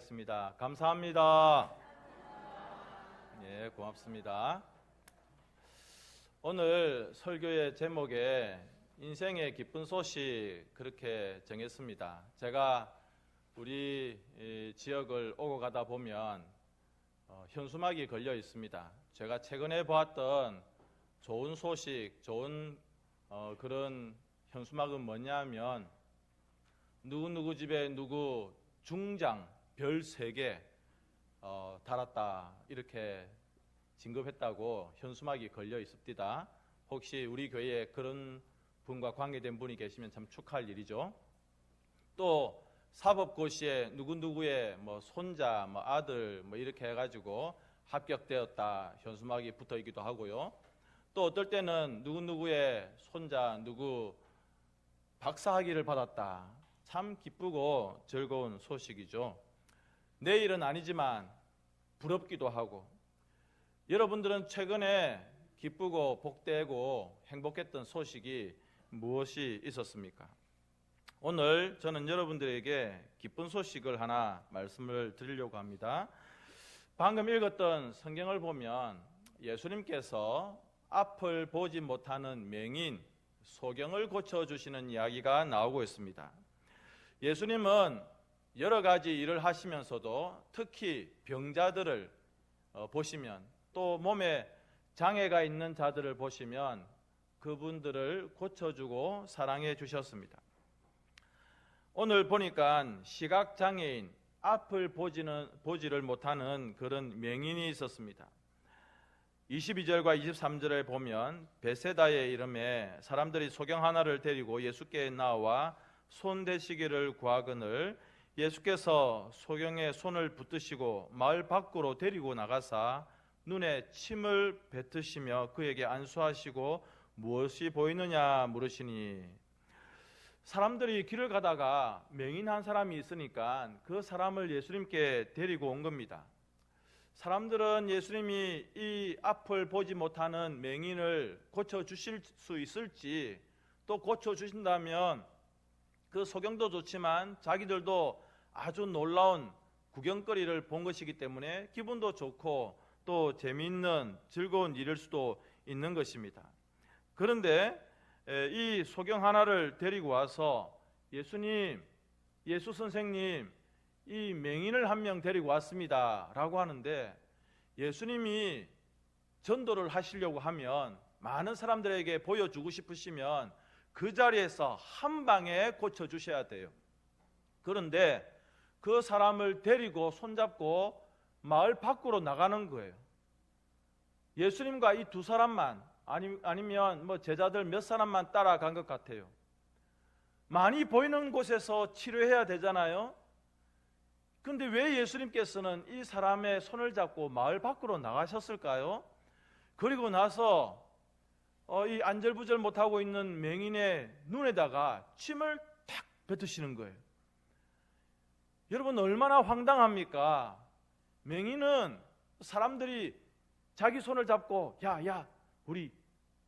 기도하겠습니다. 감사합니다. 예, 고맙습니다. 오늘 설교의 제목에 인생의 기쁜 소식 그렇게 정했습니다. 제가 우리 지역을 오고 가다 보면 현수막이 걸려 있습니다. 제가 최근에 보았던 좋은 소식, 좋은 그런 현수막은 뭐냐면 누구누구 집에 누구 중장 별 3개 달았다 이렇게 진급했다고 현수막이 걸려 있습니다. 혹시 우리 교회에 그런 분과 관계된 분이 계시면 참 축하할 일이죠. 또 사법고시에 누구누구의 손자, 아들 이렇게 해가지고 합격되었다 현수막이 붙어 있기도 하고요. 또 어떨 때는 누구누구의 손자 누구 박사학위를 받았다. 참 기쁘고 즐거운 소식이죠. 내일은 아니지만 부럽기도 하고, 여러분들은 최근에 기쁘고 복되고 행복했던 소식이 무엇이 있었습니까? 오늘 저는 여러분들에게 기쁜 소식을 하나 말씀을 드리려고 합니다. 방금 읽었던 성경을 보면 예수님께서 앞을 보지 못하는 맹인 소경을 고쳐주시는 이야기가 나오고 있습니다. 예수님은 여러 가지 일을 하시면서도 특히 병자들을 보시면, 또 몸에 장애가 있는 자들을 보시면 그분들을 고쳐주고 사랑해 주셨습니다. 오늘 보니까 시각장애인, 앞을 보지를 못하는 그런 맹인이 있었습니다. 22절과 23절에 보면 베세다의 이름에 사람들이 소경 하나를 데리고 예수께 나와 손 대시기를 구하거늘 예수께서 소경의 손을 붙드시고 마을 밖으로 데리고 나가사 눈에 침을 뱉으시며 그에게 안수하시고 무엇이 보이느냐 물으시니, 사람들이 길을 가다가 맹인 한 사람이 있으니까 그 사람을 예수님께 데리고 온 겁니다. 사람들은 예수님이 이 앞을 보지 못하는 맹인을 고쳐주실 수 있을지, 또 고쳐주신다면 그 소경도 좋지만 자기들도 아주 놀라운 구경거리를 본 것이기 때문에 기분도 좋고 또 재미있는 즐거운 일일 수도 있는 것입니다. 그런데 이 소경 하나를 데리고 와서 예수님, 예수 선생님, 이 맹인을 한 명 데리고 왔습니다 라고 하는데, 예수님이 전도를 하시려고 하면, 많은 사람들에게 보여주고 싶으시면 그 자리에서 한 방에 고쳐주셔야 돼요. 그런데 그 사람을 데리고 손잡고 마을 밖으로 나가는 거예요. 예수님과 이 두 사람만, 아니면 제자들 몇 사람만 따라간 것 같아요. 많이 보이는 곳에서 치료해야 되잖아요. 그런데 왜 예수님께서는 이 사람의 손을 잡고 마을 밖으로 나가셨을까요? 그리고 나서 이 안절부절 못하고 있는 맹인의 눈에다가 침을 탁 뱉으시는 거예요. 여러분, 얼마나 황당합니까? 맹인은 사람들이 자기 손을 잡고 야 우리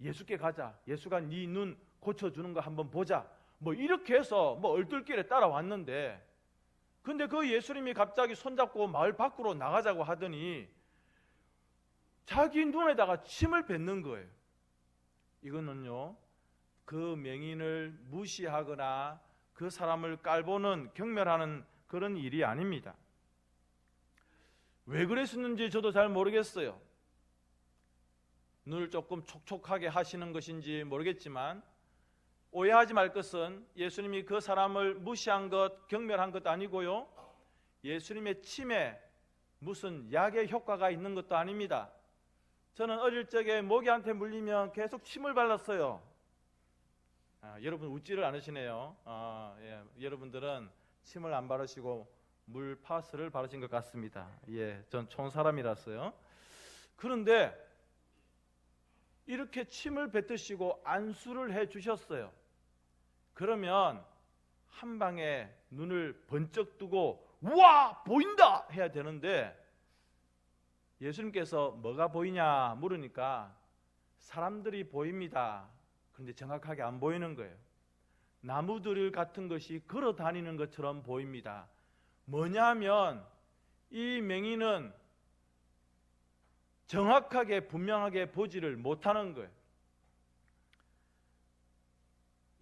예수께 가자, 예수가 네 눈 고쳐주는 거 한번 보자, 이렇게 해서 얼떨결에 따라왔는데, 근데 그 예수님이 갑자기 손잡고 마을 밖으로 나가자고 하더니 자기 눈에다가 침을 뱉는 거예요. 이거는요, 그 맹인을 무시하거나 그 사람을 깔보는, 경멸하는 그런 일이 아닙니다. 왜 그랬었는지 저도 잘 모르겠어요. 눈을 조금 촉촉하게 하시는 것인지 모르겠지만, 오해하지 말 것은 예수님이 그 사람을 무시한 것, 경멸한 것 아니고요, 예수님의 침에 무슨 약의 효과가 있는 것도 아닙니다. 저는 어릴 적에 모기한테 물리면 계속 침을 발랐어요. 여러분 웃지를 않으시네요. 여러분들은 침을 안 바르시고 물파스를 바르신 것 같습니다. 전 촌사람이라서요. 그런데 이렇게 침을 뱉으시고 안수를 해 주셨어요. 그러면 한 방에 눈을 번쩍 뜨고 우와 보인다 해야 되는데, 예수님께서 뭐가 보이냐 물으니까 사람들이 보입니다. 그런데 정확하게 안 보이는 거예요. 나무들 같은 것이 걸어 다니는 것처럼 보입니다. 뭐냐면 이 맹인은 정확하게 분명하게 보지를 못하는 거예요.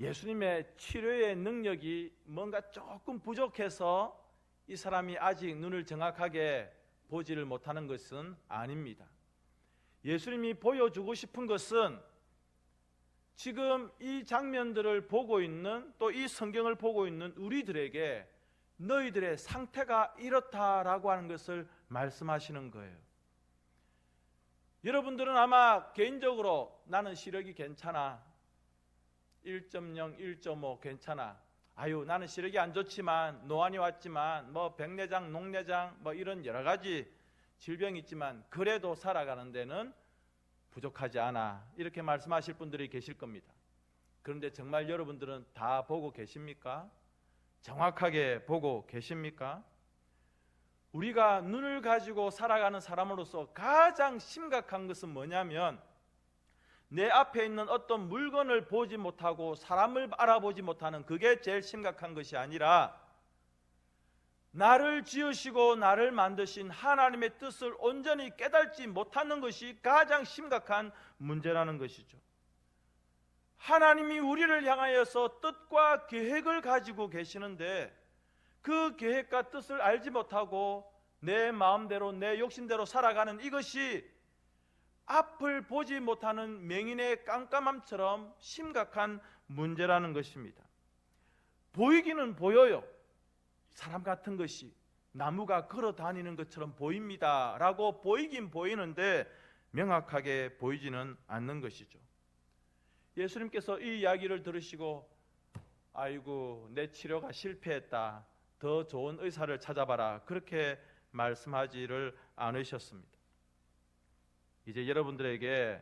예수님의 치료의 능력이 뭔가 조금 부족해서 이 사람이 아직 눈을 정확하게 보지를 못하는 것은 아닙니다. 예수님이 보여주고 싶은 것은 지금 이 장면들을 보고 있는, 또 이 성경을 보고 있는 우리들에게 너희들의 상태가 이렇다라고 하는 것을 말씀하시는 거예요. 여러분들은 아마 개인적으로 나는 시력이 괜찮아, 1.0, 1.5 괜찮아, 아유 나는 시력이 안 좋지만, 노안이 왔지만, 뭐 백내장, 녹내장, 뭐 이런 여러 가지 질병이 있지만 그래도 살아가는 데는 부족하지 않아, 이렇게 말씀하실 분들이 계실 겁니다. 그런데 정말 여러분들은 다 보고 계십니까? 정확하게 보고 계십니까? 우리가 눈을 가지고 살아가는 사람으로서 가장 심각한 것은 뭐냐면, 내 앞에 있는 어떤 물건을 보지 못하고 사람을 알아보지 못하는, 그게 제일 심각한 것이 아니라 나를 지으시고 나를 만드신 하나님의 뜻을 온전히 깨닫지 못하는 것이 가장 심각한 문제라는 것이죠. 하나님이 우리를 향하여서 뜻과 계획을 가지고 계시는데 그 계획과 뜻을 알지 못하고 내 마음대로 내 욕심대로 살아가는 이것이 앞을 보지 못하는 맹인의 깜깜함처럼 심각한 문제라는 것입니다. 보이기는 보여요. 사람 같은 것이 나무가 걸어 다니는 것처럼 보입니다 라고 보이긴 보이는데 명확하게 보이지는 않는 것이죠. 예수님께서 이 이야기를 들으시고 아이고 내 치료가 실패했다, 더 좋은 의사를 찾아봐라, 그렇게 말씀하지를 않으셨습니다. 이제 여러분들에게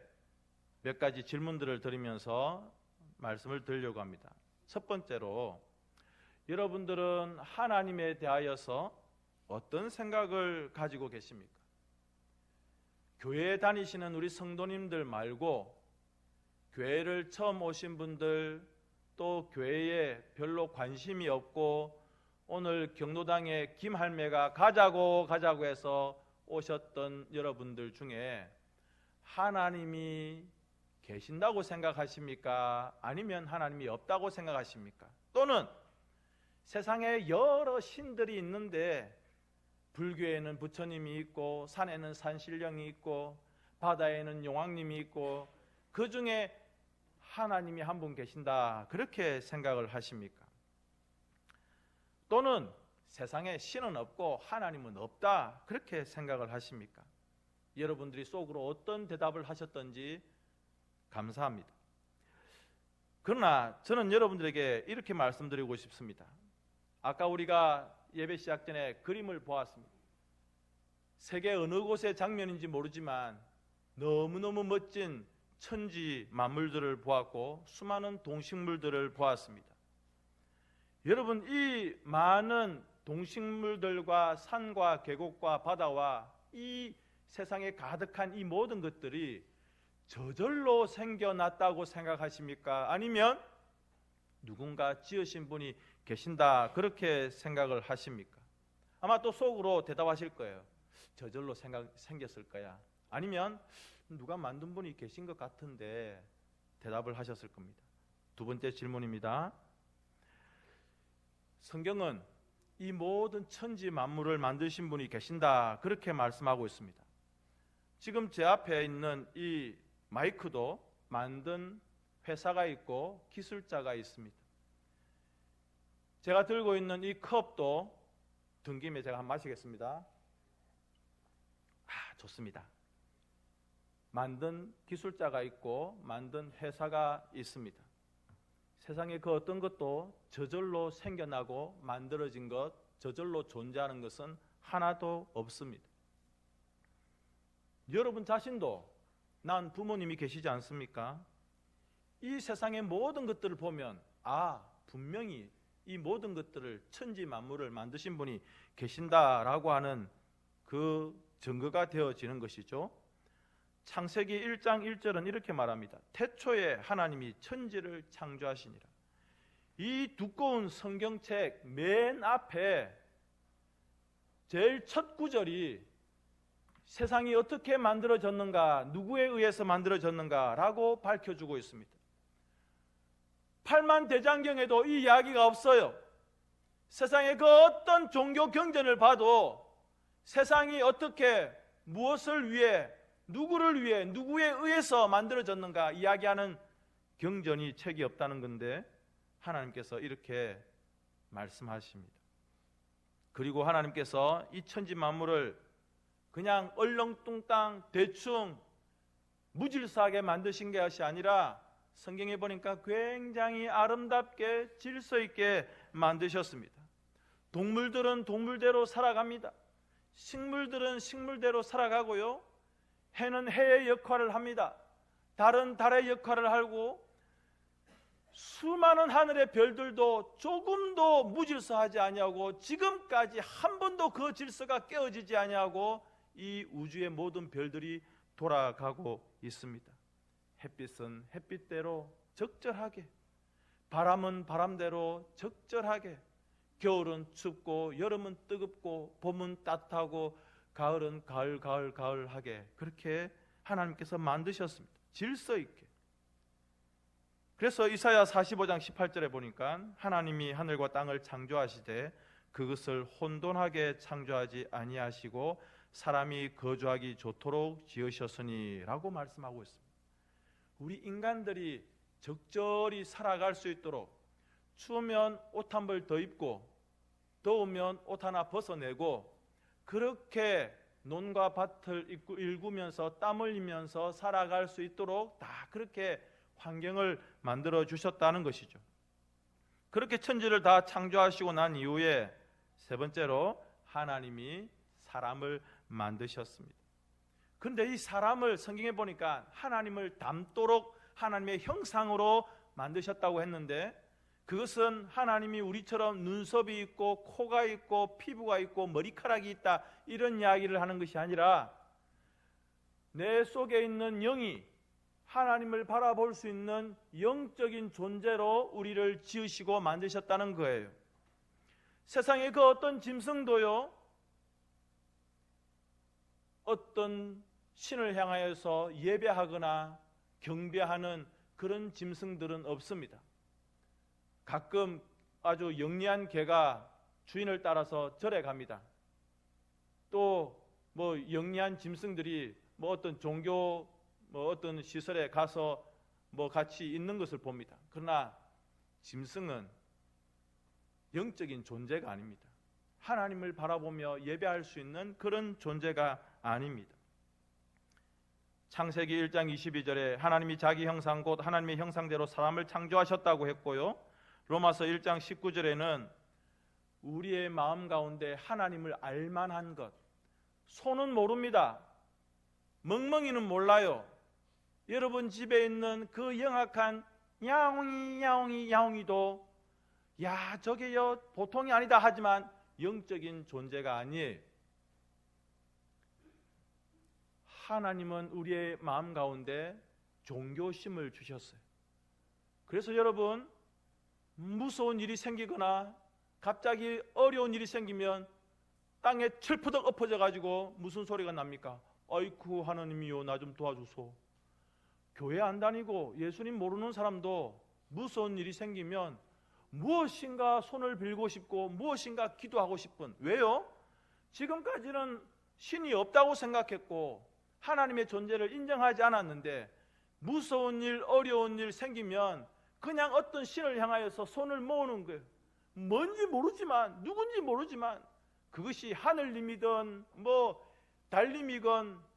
몇 가지 질문들을 드리면서 말씀을 드리려고 합니다. 첫 번째로, 여러분들은 하나님에 대하여서 어떤 생각을 가지고 계십니까? 교회에 다니시는 우리 성도님들 말고 교회를 처음 오신 분들, 또 교회에 별로 관심이 없고 오늘 경로당에 김할매가 가자고 해서 오셨던 여러분들 중에 하나님이 계신다고 생각하십니까? 아니면 하나님이 없다고 생각하십니까? 또는 세상에 여러 신들이 있는데 불교에는 부처님이 있고 산에는 산신령이 있고 바다에는 용왕님이 있고 그 중에 하나님이 한 분 계신다, 그렇게 생각을 하십니까? 또는 세상에 신은 없고 하나님은 없다, 그렇게 생각을 하십니까? 여러분들이 속으로 어떤 대답을 하셨던지 감사합니다. 그러나 저는 여러분들에게 이렇게 말씀드리고 싶습니다. 아까 우리가 예배 시작 전에 그림을 보았습니다. 세계 어느 곳의 장면인지 모르지만 너무너무 멋진 천지 만물들을 보았고 수많은 동식물들을 보았습니다. 여러분, 이 많은 동식물들과 산과 계곡과 바다와 이 세상에 가득한 이 모든 것들이 저절로 생겨났다고 생각하십니까? 아니면 누군가 지으신 분이 계신다, 그렇게 생각을 하십니까? 아마 또 속으로 대답하실 거예요. 저절로 생겼을 거야. 아니면 누가 만든 분이 계신 것 같은데, 대답을 하셨을 겁니다. 두 번째 질문입니다. 성경은 이 모든 천지 만물을 만드신 분이 계신다, 그렇게 말씀하고 있습니다. 지금 제 앞에 있는 이 마이크도 만든 회사가 있고 기술자가 있습니다. 제가 들고 있는 이 컵도 든 김에 제가 한번 마시겠습니다. 좋습니다. 만든 기술자가 있고 만든 회사가 있습니다. 세상에 그 어떤 것도 저절로 생겨나고 만들어진 것, 저절로 존재하는 것은 하나도 없습니다. 여러분 자신도 난 부모님이 계시지 않습니까? 이 세상의 모든 것들을 보면 분명히 이 모든 것들을 천지 만물을 만드신 분이 계신다라고 하는 그 증거가 되어지는 것이죠. 창세기 1장 1절은 이렇게 말합니다. 태초에 하나님이 천지를 창조하시니라. 이 두꺼운 성경책 맨 앞에 제일 첫 구절이 세상이 어떻게 만들어졌는가, 누구에 의해서 만들어졌는가라고 밝혀주고 있습니다. 팔만대장경에도 이 이야기가 없어요. 세상의 그 어떤 종교 경전을 봐도 세상이 어떻게, 무엇을 위해, 누구를 위해, 누구에 의해서 만들어졌는가 이야기하는 경전이, 책이 없다는 건데 하나님께서 이렇게 말씀하십니다. 그리고 하나님께서 이 천지 만물을 그냥 얼렁뚱땅 대충 무질서하게 만드신 것이 아니라 성경에 보니까 굉장히 아름답게 질서 있게 만드셨습니다. 동물들은 동물대로 살아갑니다. 식물들은 식물대로 살아가고요. 해는 해의 역할을 합니다. 달은 달의 역할을 하고 수많은 하늘의 별들도 조금도 무질서하지 아니하고 지금까지 한 번도 그 질서가 깨어지지 아니하고 이 우주의 모든 별들이 돌아가고 있습니다. 햇빛은 햇빛대로 적절하게, 바람은 바람대로 적절하게, 겨울은 춥고 여름은 뜨겁고 봄은 따뜻하고 가을은 가을하게 그렇게 하나님께서 만드셨습니다. 질서 있게. 그래서 이사야 45장 18절에 보니까 하나님이 하늘과 땅을 창조하시되 그것을 혼돈하게 창조하지 아니하시고 사람이 거주하기 좋도록 지으셨으니 라고 말씀하고 있습니다. 우리 인간들이 적절히 살아갈 수 있도록 추우면 옷 한 벌 더 입고 더우면 옷 하나 벗어내고 그렇게 논과 밭을 일구면서 땀 흘리면서 살아갈 수 있도록 다 그렇게 환경을 만들어 주셨다는 것이죠. 그렇게 천지를 다 창조하시고 난 이후에 세 번째로 하나님이 사람을 만드셨습니다. 그런데 이 사람을 성경에 보니까 하나님을 닮도록 하나님의 형상으로 만드셨다고 했는데 그것은 하나님이 우리처럼 눈썹이 있고 코가 있고 피부가 있고 머리카락이 있다 이런 이야기를 하는 것이 아니라 내 속에 있는 영이 하나님을 바라볼 수 있는 영적인 존재로 우리를 지으시고 만드셨다는 거예요. 세상의 그 어떤 짐승도요, 어떤 신을 향하여서 예배하거나 경배하는 그런 짐승들은 없습니다. 가끔 아주 영리한 개가 주인을 따라서 절에 갑니다. 또 뭐 영리한 짐승들이 뭐 어떤 종교 어떤 시설에 가서 뭐 같이 있는 것을 봅니다. 그러나 짐승은 영적인 존재가 아닙니다. 하나님을 바라보며 예배할 수 있는 그런 존재가 아닙니다. 창세기 1장 22절에 하나님이 자기 형상 곧 하나님의 형상대로 사람을 창조하셨다고 했고요. 로마서 1장 19절에는 우리의 마음 가운데 하나님을 알만한 것, 소는 모릅니다. 멍멍이는 몰라요. 여러분 집에 있는 그 영악한 야옹이도 야 저게요 보통이 아니다 하지만 영적인 존재가 아니에요. 하나님은 우리의 마음 가운데 종교심을 주셨어요. 그래서 여러분 무서운 일이 생기거나 갑자기 어려운 일이 생기면 땅에 철푸덕 엎어져 가지고 무슨 소리가 납니까? 아이쿠 하나님이요 나 좀 도와주소. 교회 안 다니고 예수님 모르는 사람도 무서운 일이 생기면 무엇인가 손을 빌고 싶고 무엇인가 기도하고 싶은, 왜요? 지금까지는 신이 없다고 생각했고 하나님의 존재를 인정하지 않았는데 무서운 일, 어려운 일 생기면 그냥 어떤 신을 향하여서 손을 모으는 거예요. 뭔지 모르지만, 누군지 모르지만 그것이 하늘님이든 뭐 달님이건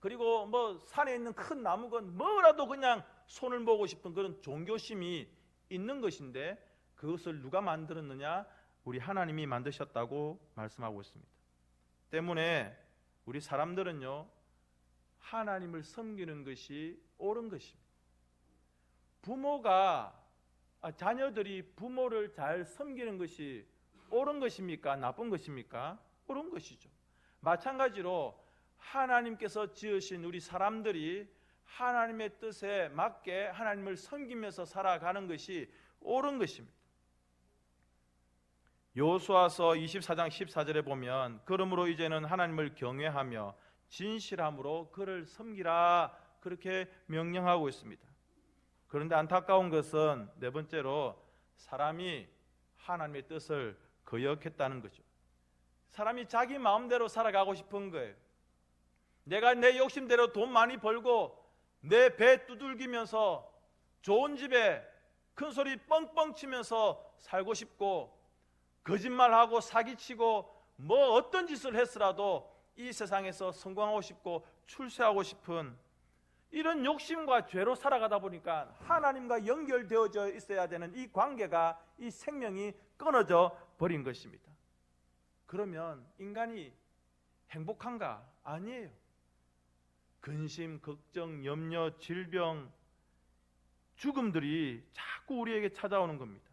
그리고 뭐 산에 있는 큰 나무건 뭐라도 그냥 손을 모으고 싶은 그런 종교심이 있는 것인데 그것을 누가 만들었느냐? 우리 하나님이 만드셨다고 말씀하고 있습니다. 때문에 우리 사람들은요 하나님을 섬기는 것이 옳은 것입니다. 자녀들이 부모를 잘 섬기는 것이 옳은 것입니까? 나쁜 것입니까? 옳은 것이죠. 마찬가지로 하나님께서 지으신 우리 사람들이 하나님의 뜻에 맞게 하나님을 섬기면서 살아가는 것이 옳은 것입니다. 여호수아서 24장 14절에 보면 그러므로 이제는 하나님을 경외하며 진실함으로 그를 섬기라 그렇게 명령하고 있습니다. 그런데 안타까운 것은 네 번째로 사람이 하나님의 뜻을 거역했다는 거죠. 사람이 자기 마음대로 살아가고 싶은 거예요. 내가 내 욕심대로 돈 많이 벌고 내 배 두들기면서 좋은 집에 큰 소리 뻥뻥 치면서 살고 싶고 거짓말하고 사기치고 뭐 어떤 짓을 했으라도 이 세상에서 성공하고 싶고 출세하고 싶은 이런 욕심과 죄로 살아가다 보니까 하나님과 연결되어져 있어야 되는 이 관계가, 이 생명이 끊어져 버린 것입니다. 그러면 인간이 행복한가? 아니에요. 근심, 걱정, 염려, 질병, 죽음들이 자꾸 우리에게 찾아오는 겁니다.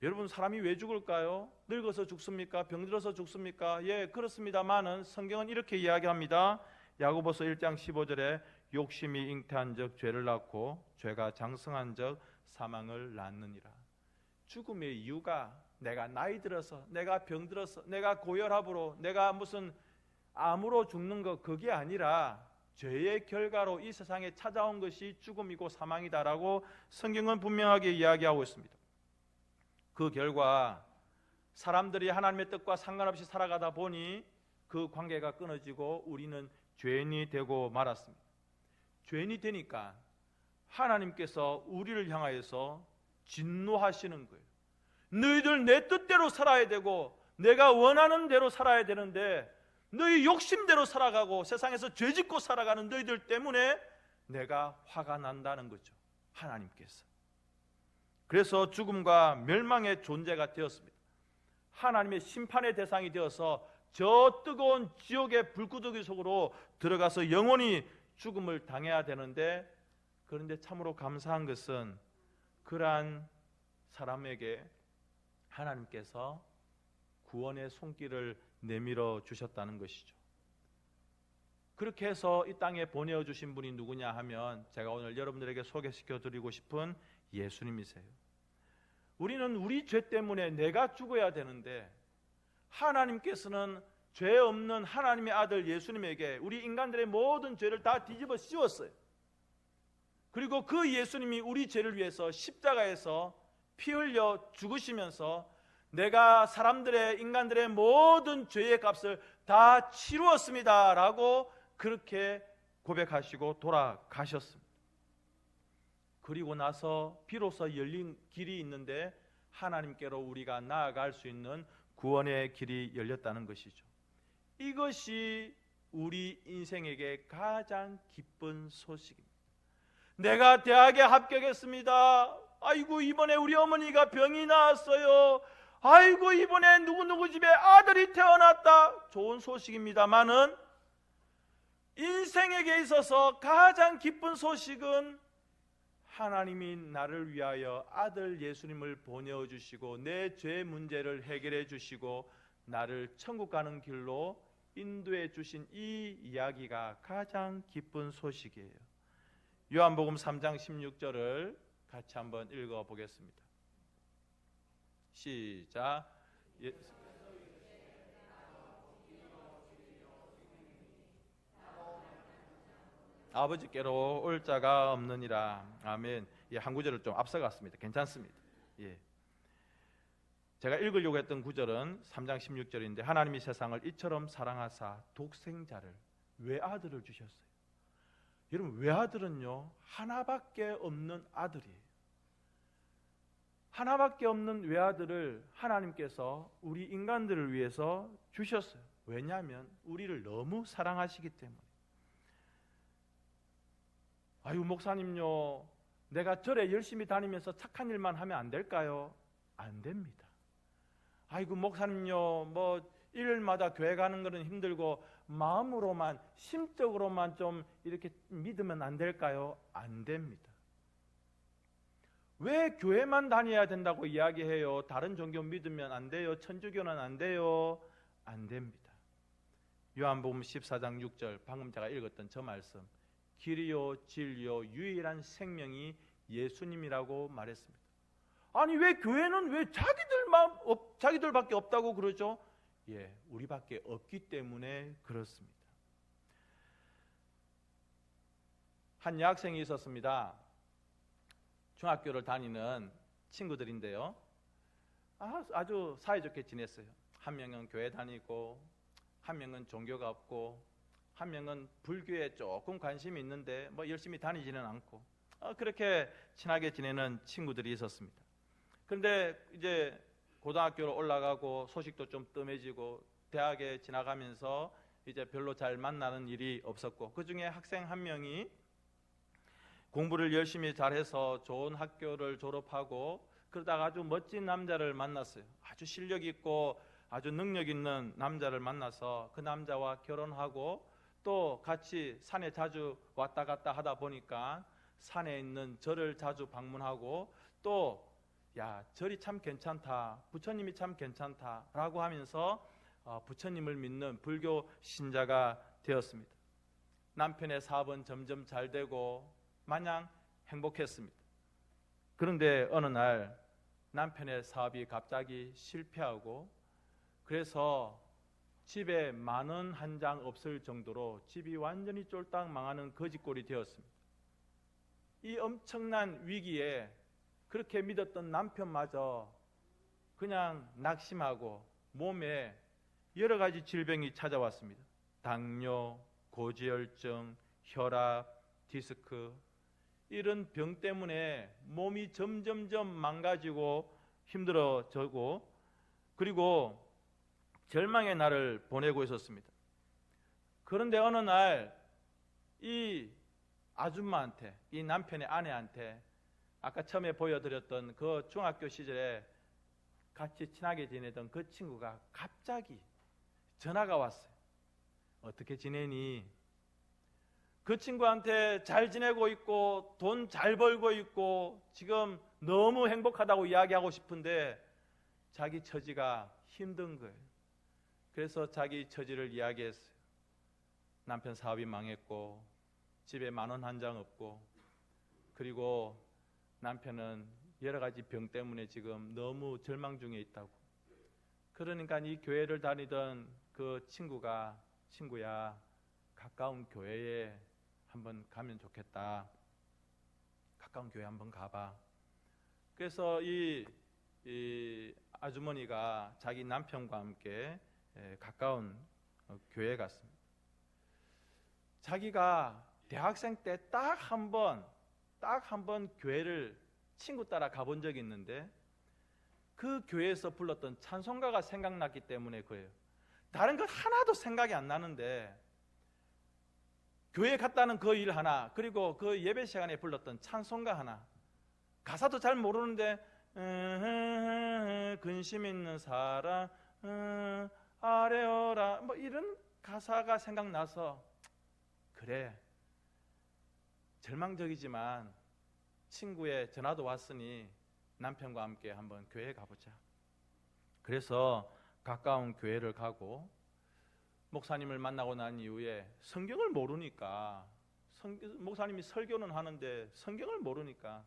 여러분, 사람이 왜 죽을까요? 늙어서 죽습니까? 병들어서 죽습니까? 예, 그렇습니다만은 성경은 이렇게 이야기합니다. 야고보서 1장 15절에 욕심이 잉태한 적 죄를 낳고 죄가 장성한 적 사망을 낳느니라. 죽음의 이유가 내가 나이 들어서, 내가 병들어서, 내가 고혈압으로, 내가 무슨 암으로 죽는 것, 그게 아니라 죄의 결과로 이 세상에 찾아온 것이 죽음이고 사망이다라고 성경은 분명하게 이야기하고 있습니다. 그 결과 사람들이 하나님의 뜻과 상관없이 살아가다 보니 그 관계가 끊어지고 우리는 죄인이 되고 말았습니다. 죄인이 되니까 하나님께서 우리를 향하여서 진노하시는 거예요. 너희들 내 뜻대로 살아야 되고 내가 원하는 대로 살아야 되는데 너희 욕심대로 살아가고 세상에서 죄짓고 살아가는 너희들 때문에 내가 화가 난다는 거죠. 하나님께서. 그래서 죽음과 멸망의 존재가 되었습니다. 하나님의 심판의 대상이 되어서 저 뜨거운 지옥의 불구덩이 속으로 들어가서 영원히 죽음을 당해야 되는데, 그런데 참으로 감사한 것은 그러한 사람에게 하나님께서 구원의 손길을 내밀어 주셨다는 것이죠. 그렇게 해서 이 땅에 보내주신 분이 누구냐 하면 제가 오늘 여러분들에게 소개시켜 드리고 싶은 예수님이세요. 우리는 우리 죄 때문에 내가 죽어야 되는데 하나님께서는 죄 없는 하나님의 아들 예수님에게 우리 인간들의 모든 죄를 다 뒤집어 씌웠어요. 그리고 그 예수님이 우리 죄를 위해서 십자가에서 피 흘려 죽으시면서 내가 사람들의, 인간들의 모든 죄의 값을 다 치루었습니다 라고 그렇게 고백하시고 돌아가셨습니다. 그리고 나서 비로소 열린 길이 있는데 하나님께로 우리가 나아갈 수 있는 구원의 길이 열렸다는 것이죠. 이것이 우리 인생에게 가장 기쁜 소식입니다. 내가 대학에 합격했습니다. 아이고, 이번에 우리 어머니가 병이 나았어요. 아이고, 이번에 누구누구 집에 아들이 태어났다. 좋은 소식입니다만은 인생에게 있어서 가장 기쁜 소식은 하나님이 나를 위하여 아들 예수님을 보내주시고 내 죄 문제를 해결해 주시고 나를 천국 가는 길로 인도해 주신 이 이야기가 가장 기쁜 소식이에요. 요한복음 3장 16절을 같이 한번 읽어보겠습니다. 시작. 아버지께로 올 자가 없느니라. 아멘. 예, 한 구절을 좀 앞서갔습니다. 괜찮습니다. 예. 제가 읽으려고 했던 구절은 3장 16절인데 하나님이 세상을 이처럼 사랑하사 독생자를, 외아들을 주셨어요. 여러분, 외아들은요 하나밖에 없는 아들이에요. 하나밖에 없는 외아들을 하나님께서 우리 인간들을 위해서 주셨어요. 왜냐하면 우리를 너무 사랑하시기 때문에. 아유, 목사님요, 내가 절에 열심히 다니면서 착한 일만 하면 안 될까요? 안 됩니다. 아이고, 목사님요, 뭐 일요일마다 교회 가는 거는 힘들고 마음으로만, 심적으로만 좀 이렇게 믿으면 안 될까요? 안 됩니다. 왜 교회만 다녀야 된다고 이야기해요? 다른 종교 믿으면 안 돼요? 천주교는 안 돼요? 안 됩니다. 요한복음 14장 6절, 방금 제가 읽었던 저 말씀, 길이요 진리요 유일한 생명이 예수님이라고 말했습니다. 아니 왜 교회는 왜 자기들밖에 없다고 그러죠? 예, 우리밖에 없기 때문에 그렇습니다. 한 여학생이 있었습니다. 중학교를 다니는 친구들인데요. 아주 사이좋게 지냈어요. 한 명은 교회 다니고, 한 명은 종교가 없고, 한 명은 불교에 조금 관심이 있는데 뭐 열심히 다니지는 않고, 그렇게 친하게 지내는 친구들이 있었습니다. 그런데 이제 고등학교로 올라가고 소식도 좀 뜸해지고 대학에 지나가면서 이제 별로 잘 만나는 일이 없었고, 그 중에 학생 한 명이 공부를 열심히 잘해서 좋은 학교를 졸업하고 그러다가 아주 멋진 남자를 만났어요. 아주 실력 있고 아주 능력 있는 남자를 만나서 그 남자와 결혼하고 또 같이 산에 자주 왔다 갔다 하다 보니까 산에 있는 절을 자주 방문하고 또 야, 절이 참 괜찮다, 부처님이 참 괜찮다라고 하면서 부처님을 믿는 불교 신자가 되었습니다. 남편의 사업은 점점 잘 되고 마냥 행복했습니다. 그런데 어느 날 남편의 사업이 갑자기 실패하고 그래서 집에 만 원 한 장 없을 정도로 집이 완전히 쫄딱 망하는 거지꼴이 되었습니다. 이 엄청난 위기에 그렇게 믿었던 남편마저 그냥 낙심하고 몸에 여러 가지 질병이 찾아왔습니다. 당뇨, 고지혈증, 혈압, 디스크, 이런 병 때문에 몸이 점점점 망가지고 힘들어지고 그리고 절망의 날을 보내고 있었습니다. 그런데 어느 날 이 아줌마한테, 이 남편의 아내한테 아까 처음에 보여드렸던 그 중학교 시절에 같이 친하게 지내던 그 친구가 갑자기 전화가 왔어요. 어떻게 지내니? 그 친구한테 잘 지내고 있고 돈 잘 벌고 있고 지금 너무 행복하다고 이야기하고 싶은데 자기 처지가 힘든 거예요. 그래서 자기 처지를 이야기했어요. 남편 사업이 망했고 집에 만 원 한 장 없고 그리고 남편은 여러 가지 병 때문에 지금 너무 절망 중에 있다고. 그러니까 이 교회를 다니던 그 친구가 친구야, 가까운 교회에 한번 가면 좋겠다. 가까운 교회 한번 가봐. 그래서 이 아주머니가 자기 남편과 함께 가까운 교회에 갔습니다. 자기가 대학생 때 딱 한 번 교회를 친구 따라 가본 적이 있는데 그 교회에서 불렀던 찬송가가 생각났기 때문에 그래요. 다른 것 하나도 생각이 안 나는데 교회 갔다는 그 일 하나, 그리고 그 예배 시간에 불렀던 찬송가 하나, 가사도 잘 모르는데 근심 있는 사람 아래어라 뭐 이런 가사가 생각나서 그래, 절망적이지만 친구의 전화도 왔으니 남편과 함께 한번 교회에 가보자. 그래서 가까운 교회를 가고 목사님을 만나고 난 이후에 성경을 모르니까 목사님이 설교는 하는데 성경을 모르니까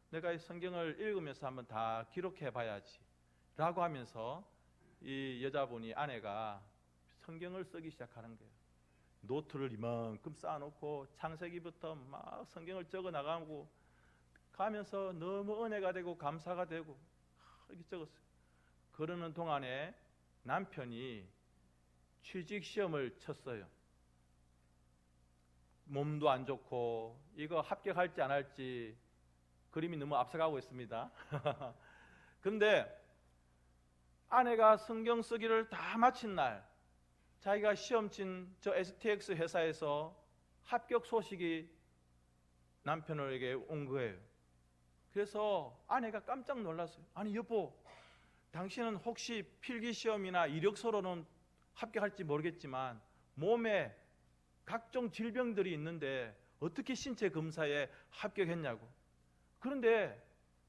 내가 이 성경을 읽으면서 한번 다 기록해 봐야지 라고 하면서 이 여자분이 아내가 성경을 쓰기 시작하는 거예요. 노트를 이만큼 쌓아놓고 창세기부터 막 성경을 적어 나가고 가면서 너무 은혜가 되고 감사가 되고 이렇게 적었어요. 그러는 동안에 남편이 취직 시험을 쳤어요. 몸도 안 좋고 이거 합격할지 안 할지 그림이 너무 앞서가고 있습니다. 그런데 아내가 성경 쓰기를 다 마친 날 자기가 시험 친 저 STX 회사에서 합격 소식이 남편에게 온 거예요. 그래서 아내가 깜짝 놀랐어요. 아니 여보, 당신은 혹시 필기시험이나 이력서로는 합격할지 모르겠지만 몸에 각종 질병들이 있는데 어떻게 신체 검사에 합격했냐고. 그런데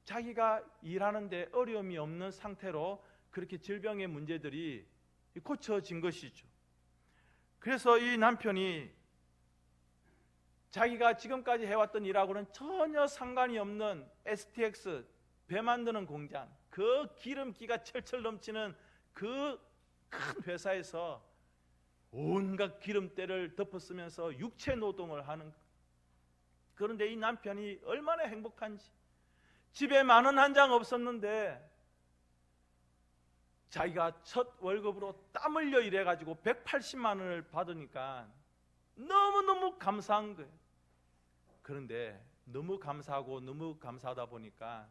자기가 일하는데 어려움이 없는 상태로 그렇게 질병의 문제들이 고쳐진 것이죠. 그래서 이 남편이 자기가 지금까지 해왔던 일하고는 전혀 상관이 없는 STX 배 만드는 공장, 그 기름기가 철철 넘치는 그 큰 회사에서 온갖 기름때를 덮어쓰면서 육체 노동을 하는 것. 그런데 이 남편이 얼마나 행복한지, 집에 10,000원 없었는데 자기가 첫 월급으로 땀 흘려 일해가지고 180만 원을 받으니까 너무너무 감사한 거예요. 그런데 너무 감사하고 너무 감사하다 보니까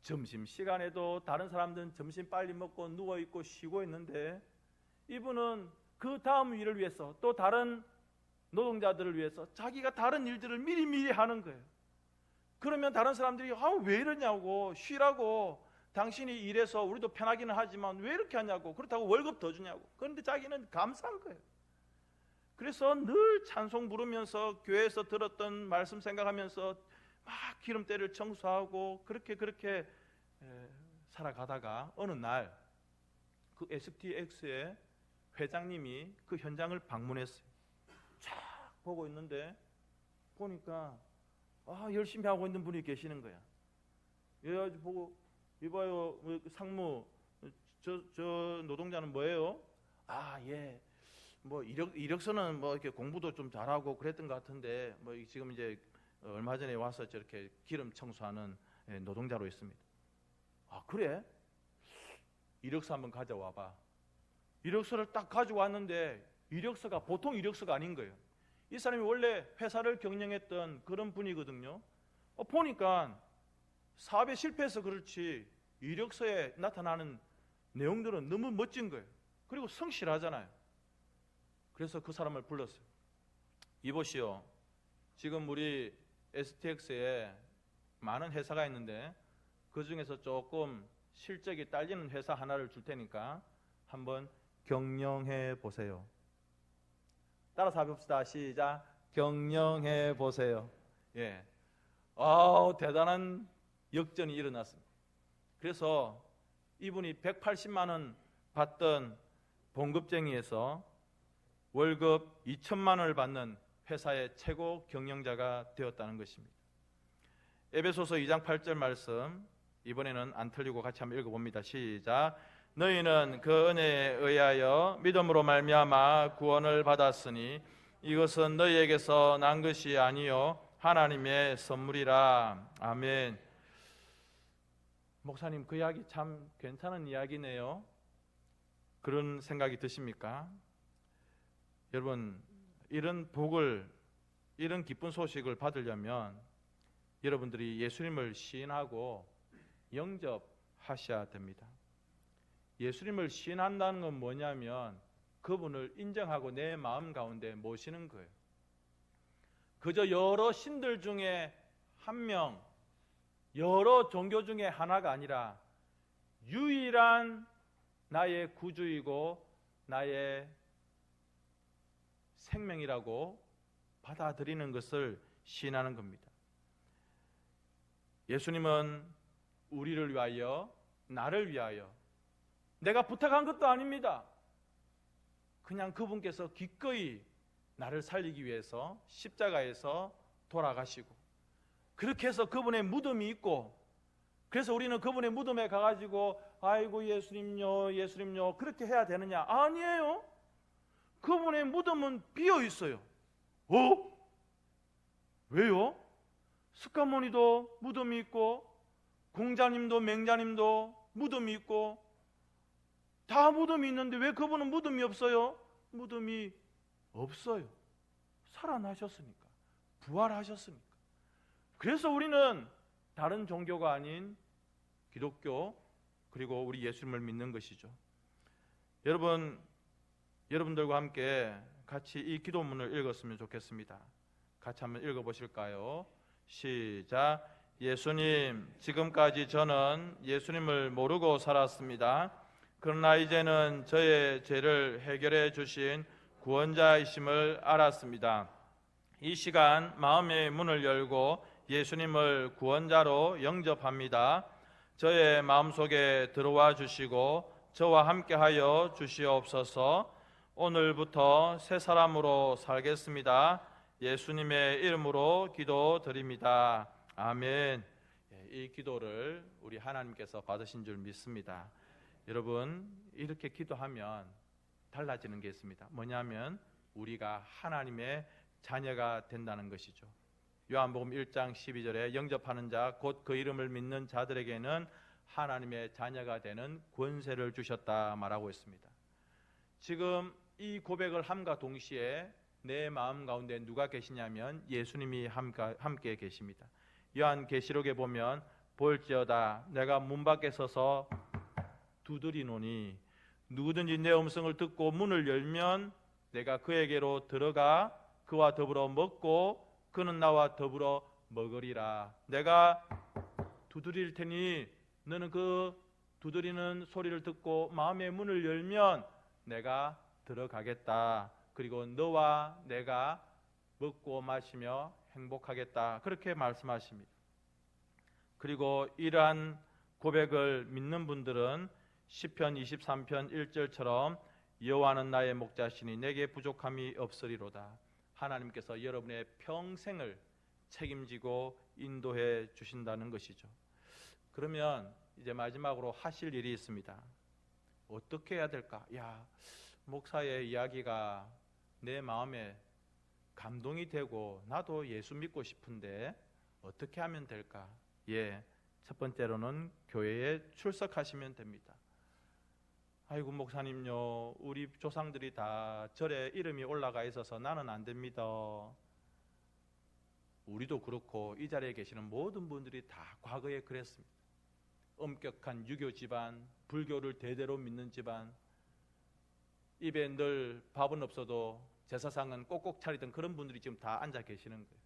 점심시간에도 다른 사람들은 점심 빨리 먹고 누워있고 쉬고 있는데 이분은 그 다음 일을 위해서, 또 다른 노동자들을 위해서 자기가 다른 일들을 미리미리 하는 거예요. 그러면 다른 사람들이 왜 이러냐고, 쉬라고, 당신이 일해서 우리도 편하기는 하지만 왜 이렇게 하냐고, 그렇다고 월급 더 주냐고. 그런데 자기는 감사한 거예요. 그래서 늘 찬송 부르면서 교회에서 들었던 말씀 생각하면서 막 기름때를 청소하고 그렇게 살아가다가 어느 날 그 STX의 회장님이 그 현장을 방문했어요. 쫙 보고 있는데 보니까 열심히 하고 있는 분이 계시는 거야. 얘 보고 이봐요, 상무, 저 노동자는 뭐예요? 예, 뭐 이력서는 뭐 이렇게 공부도 좀 잘하고 그랬던 것 같은데 뭐 지금 이제 얼마 전에 와서 저렇게 기름 청소하는 노동자로 있습니다. 그래? 이력서 한번 가져와봐. 이력서를 딱 가져왔는데 이력서가 보통 이력서가 아닌 거예요. 이 사람이 원래 회사를 경영했던 그런 분이거든요. 보니까 사업에 실패해서 그렇지 이력서에 나타나는 내용들은 너무 멋진 거예요. 그리고 성실하잖아요. 그래서 그 사람을 불렀어요. 이보시오, 지금 우리 STX에 많은 회사가 있는데 그 중에서 조금 실적이 딸리는 회사 하나를 줄 테니까 한번 경영해 보세요. 따라서 해봅시다. 시작. 경영해 보세요. 예. 대단한 역전이 일어났습니다. 그래서 이분이 180만 원 받던 봉급쟁이에서 월급 2천만 원을 받는 회사의 최고 경영자가 되었다는 것입니다. 에베소서 2장 8절 말씀, 이번에는 안 틀리고 같이 한번 읽어봅니다. 시작. 너희는 그 은혜에 의하여 믿음으로 말미암아 구원을 받았으니 이것은 너희에게서 난 것이 아니요 하나님의 선물이라. 아멘. 목사님, 그 이야기 참 괜찮은 이야기네요. 그런 생각이 드십니까? 여러분, 이런 복을, 이런 기쁜 소식을 받으려면 여러분들이 예수님을 시인하고 영접하셔야 됩니다. 예수님을 시인한다는 건 뭐냐면 그분을 인정하고 내 마음 가운데 모시는 거예요. 그저 여러 신들 중에 한 명, 여러 종교 중에 하나가 아니라 유일한 나의 구주이고 나의 생명이라고 받아들이는 것을 시인하는 겁니다. 예수님은 우리를 위하여, 나를 위하여, 내가 부탁한 것도 아닙니다. 그냥 그분께서 기꺼이 나를 살리기 위해서 십자가에서 돌아가시고, 그렇게 해서 그분의 무덤이 있고, 그래서 우리는 그분의 무덤에 가가지고 아이고 예수님요 예수님요 그렇게 해야 되느냐? 아니에요. 그분의 무덤은 비어 있어요. 왜요? 스카모니도 무덤이 있고 공자님도 맹자님도 무덤이 있고 다 무덤이 있는데 왜 그분은 무덤이 없어요? 무덤이 없어요. 살아나셨으니까, 부활하셨으니까. 그래서 우리는 다른 종교가 아닌 기독교, 그리고 우리 예수님을 믿는 것이죠. 여러분들과 함께 같이 이 기도문을 읽었으면 좋겠습니다. 같이 한번 읽어보실까요? 시작. 예수님, 지금까지 저는 예수님을 모르고 살았습니다. 그러나 이제는 저의 죄를 해결해 주신 구원자이심을 알았습니다. 이 시간 마음의 문을 열고 예수님을 구원자로 영접합니다. 저의 마음속에 들어와 주시고 저와 함께하여 주시옵소서. 오늘부터 새 사람으로 살겠습니다. 예수님의 이름으로 기도드립니다. 아멘. 이 기도를 우리 하나님께서 받으신 줄 믿습니다. 여러분, 이렇게 기도하면 달라지는 게 있습니다. 뭐냐면 우리가 하나님의 자녀가 된다는 것이죠. 요한복음 1장 12절에 영접하는 자 곧 그 이름을 믿는 자들에게는 하나님의 자녀가 되는 권세를 주셨다 말하고 있습니다. 지금 이 고백을 함과 동시에 내 마음 가운데 누가 계시냐면 예수님이 함께 계십니다. 요한계시록에 보면 볼지어다 내가 문 밖에 서서 두드리노니 누구든지 내 음성을 듣고 문을 열면 내가 그에게로 들어가 그와 더불어 먹고 그는 나와 더불어 먹으리라. 내가 두드릴 테니 너는 그 두드리는 소리를 듣고 마음의 문을 열면 내가 들어가겠다. 그리고 너와 내가 먹고 마시며 행복하겠다. 그렇게 말씀하십니다. 그리고 이러한 고백을 믿는 분들은 시편 23편 1절처럼 여호와는 나의 목자시니 내게 부족함이 없으리로다. 하나님께서 여러분의 평생을 책임지고 인도해 주신다는 것이죠. 그러면 이제 마지막으로 하실 일이 있습니다. 어떻게 해야 될까? 목사의 이야기가 내 마음에 감동이 되고 나도 예수 믿고 싶은데 어떻게 하면 될까? 첫 번째로는 교회에 출석하시면 됩니다. 아이고 목사님요, 우리 조상들이 다 절에 이름이 올라가 있어서 나는 안 됩니다. 우리도 그렇고 이 자리에 계시는 모든 분들이 다 과거에 그랬습니다. 엄격한 유교 집안, 불교를 대대로 믿는 집안, 입에 늘 밥은 없어도 제사상은 꼭꼭 차리던 그런 분들이 지금 다 앉아 계시는 거예요.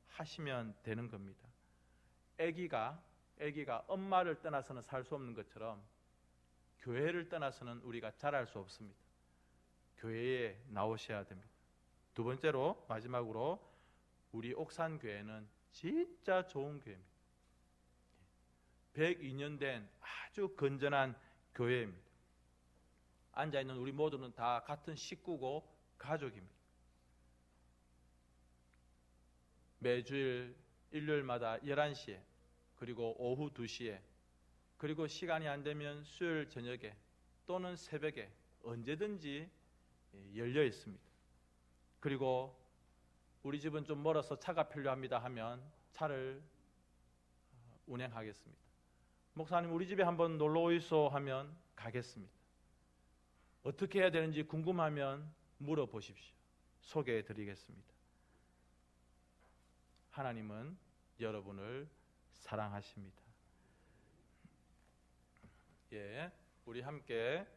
하시면 되는 겁니다. 아기가 엄마를 떠나서는 살 수 없는 것처럼 교회를 떠나서는 우리가 자랄 수 없습니다. 교회에 나오셔야 됩니다. 두 번째로 마지막으로 우리 옥산교회는 진짜 좋은 교회입니다. 102년 된 아주 건전한 교회입니다. 앉아있는 우리 모두는 다 같은 식구고 가족입니다. 매주일 일요일마다 11시에 그리고 오후 2시에 그리고 시간이 안 되면 수요일 저녁에 또는 새벽에 언제든지 열려 있습니다. 그리고 우리 집은 좀 멀어서 차가 필요합니다 하면 차를 운행하겠습니다. 목사님 우리 집에 한번 놀러 오이소 하면 가겠습니다. 어떻게 해야 되는지 궁금하면 물어보십시오. 소개해 드리겠습니다. 하나님은 여러분을 사랑하십니다. 우리 함께